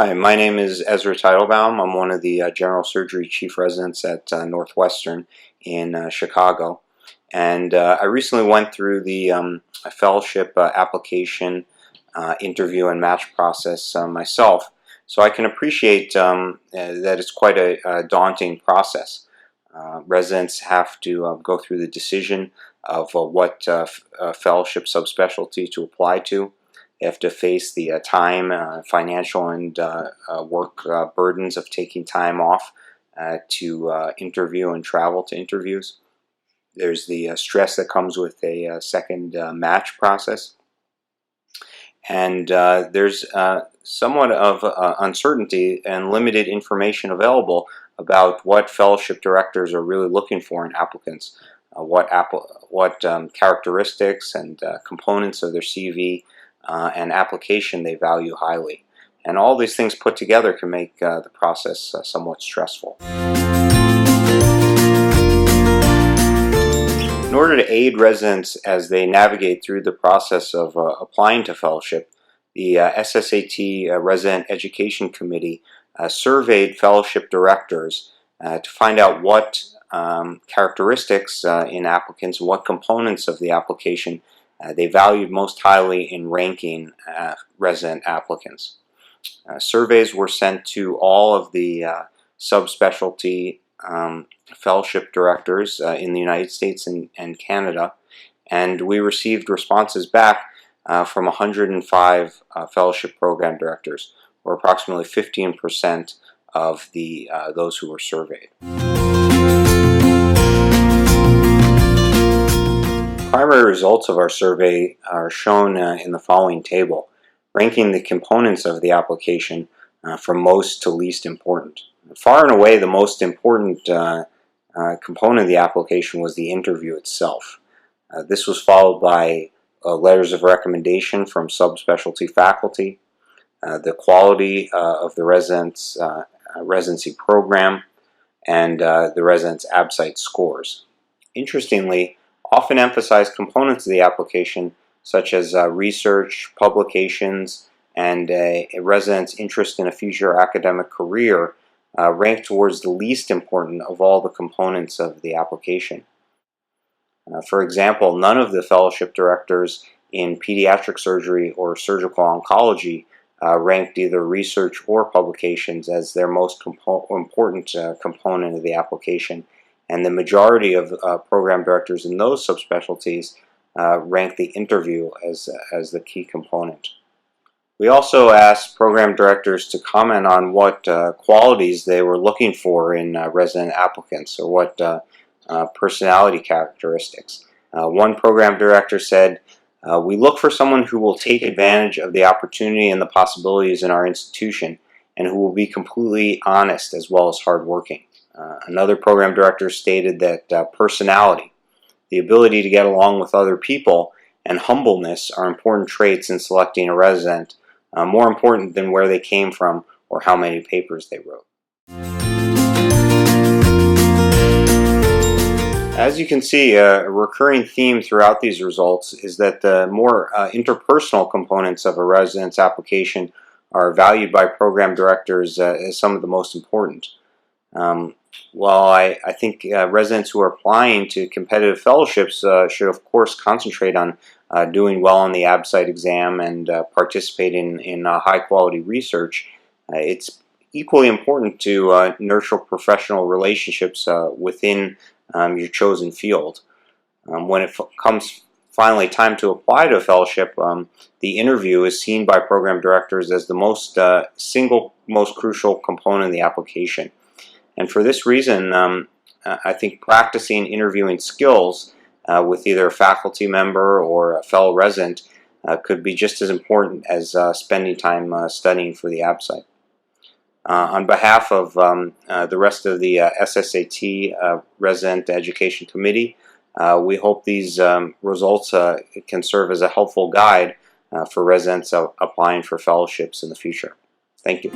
Hi, my name is Ezra Teitelbaum. I'm one of the general surgery chief residents at Northwestern in Chicago. And I recently went through the fellowship application interview and match process myself. So I can appreciate that it's quite a daunting process. Residents have to go through the decision of what fellowship subspecialty to apply to. They have to face the time, financial, and work burdens of taking time off to interview and travel to interviews. There's the stress that comes with a second match process. And there's somewhat of uncertainty and limited information available about what fellowship directors are really looking for in applicants, what characteristics and components of their CV and application they value highly. And all these things put together can make the process somewhat stressful. In order to aid residents as they navigate through the process of applying to fellowship, the SSAT Resident Education Committee surveyed fellowship directors to find out what characteristics in applicants and what components of the application they valued most highly in ranking resident applicants. Surveys were sent to all of the subspecialty fellowship directors in the United States and Canada, and we received responses back from 105 fellowship program directors, or approximately 15% of those who were surveyed. Primary results of our survey are shown in the following table, ranking the components of the application from most to least important. Far and away, the most important component of the application was the interview itself. This was followed by letters of recommendation from subspecialty faculty, the quality of the resident's residency program, and the resident's ABSITE scores. Interestingly, often emphasized components of the application, such as research, publications, and a resident's interest in a future academic career, ranked towards the least important of all the components of the application. For example, none of the fellowship directors in pediatric surgery or surgical oncology ranked either research or publications as their most important component of the application. And the majority of program directors in those subspecialties rank the interview as the key component. We also asked program directors to comment on what qualities they were looking for in resident applicants, or what personality characteristics. One program director said, "We look for someone who will take advantage of the opportunity and the possibilities in our institution, and who will be completely honest as well as hardworking." Another program director stated that personality, the ability to get along with other people, and humbleness are important traits in selecting a resident, more important than where they came from or how many papers they wrote. As you can see, a recurring theme throughout these results is that the more interpersonal components of a resident's application are valued by program directors as some of the most important. While I think residents who are applying to competitive fellowships should of course concentrate on doing well on the ABSITE exam and participating in high quality research, it's equally important to nurture professional relationships within your chosen field. When it comes finally time to apply to a fellowship, the interview is seen by program directors as the most crucial component of the application. And for this reason, I think practicing interviewing skills with either a faculty member or a fellow resident could be just as important as spending time studying for the ABSITE. On behalf of the rest of the SSAT Resident Education Committee, we hope these results can serve as a helpful guide for residents applying for fellowships in the future. Thank you.